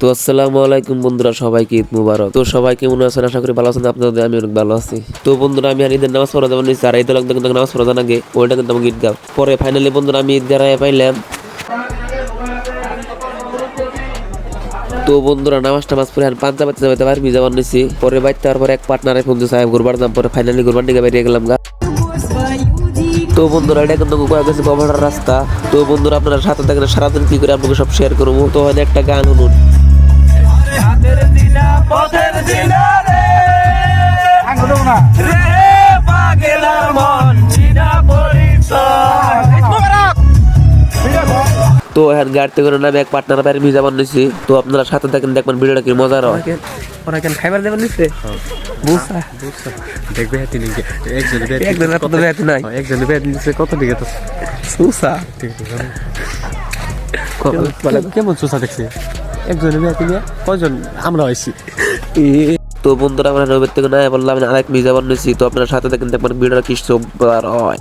তো আসসালামু আলাইকুম বন্ধুরা, সবাইকে ঈদ মুবারক। তো সবাই কেমন আছেন? আশা করি ভালো আছেন। আপনাদের আমি অনেক ভালো আছি। তো বন্ধুরা, আমি আর ঈদের নামাজ পড়া যাবেন নিচ্ছি, আর ঈদের কিন্তু নামাজ পড়া জানা আগে ওইটা কিন্তু আমি ঈদগাহ পরে ফাইনালি বন্ধুরা আমি ঈদগাহ পাইলাম। তো বন্ধুরা নামাজ পড়ে আর পাঞ্জা বাচ্চা যাবে তারপর ভিজা বানিয়েছি পরে বাইতে তারপর এক পার্টনারে ফোন দিয়ে সাহেব ঘুরবার দাম পরে ফাইনালি ঘুরবার দিকে বেরিয়ে গেলাম গা। তো বন্ধুরা এটা কিন্তু কয়েক গেছে কভারের রাস্তা। তো বন্ধুরা আপনারা সাথে থাকেন, সারাদিন কি করে আপনাকে সব শেয়ার করবো। তো হয় একটা গান শুনুন। তো এখন গাড়িতে করে নামে এক পার্টনার বাইরে ভিজা বানিয়েছি। তো আপনারা সাথে থাকেন, দেখবেন ভিডিওটা কি মজার হয়। ওরা কেন খাইবার দেবেন নিচ্ছে বুঝছা দেখবে হাতি নাকি একজন কত বেহাতি নাই একজন বেহাতি নিচ্ছে কত দিকে তো সুসা কেমন সুসা দেখছি একজনের বেহাতি নিয়ে কয়জন আমরা হয়েছি। তো বন্ধুরা আমরা নবের থেকে না বললাম আমি আরেক ভিজা বানিয়েছি। তো আপনারা সাথে দেখেন, দেখবেন ভিডিওটা কি সুন্দর হয়।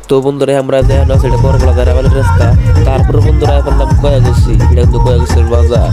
তো বন্ধুরা আমরা দেখেন সেটা বড়গুলা দাঁড়াবালের রাস্তা। তারপরে বন্ধুরা বললাম কয়া গেছি, এটা কিন্তু কয়া গেছে বাজার।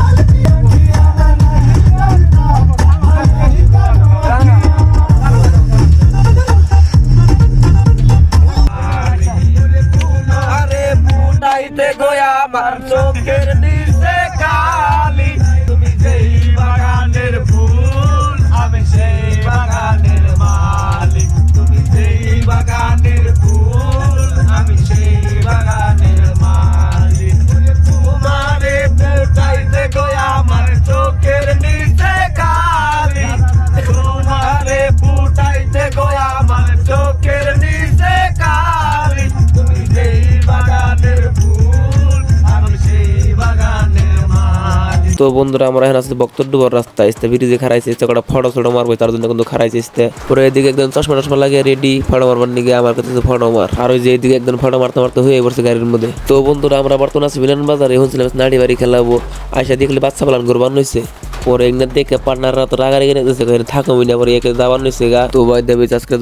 তো বন্ধুরা আমরা এখন আসলে বক্তব্যর রাস্তা আসতে ব্রিজে খারাইছে একটা ফটো ছোটো মারবো, তার জন্য কিন্তু খারাইছে আসতে পরে এদিকে একদম চশমা লাগিয়ে রেডি ফটো মারবার নিগে আমার কাছে ফটো মার, আর ওই যে এদিকে একদম ফটো মারতে হয়ে পড়ছে গাড়ির মধ্যে। তো বন্ধুরা আমরা বর্তমানে আছি মিলন বাজারে, এখন ছিলাম নাড়ি বাড়ি খেলাবো। আইসা দেখলে বাচ্চা পালান ঘুরবান হয়েছে পরে এখানে দেখে পার্টনাররা তো রাগারি কিনে দিচ্ছে থাকো মিনা পরে একে যাবার হয়েছে গা। তো ভাই দেবে আজকে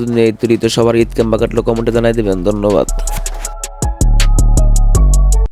তো সবার ঈদ কেমন কাটলো কমেন্টে জানাই দেবেন। ধন্যবাদ।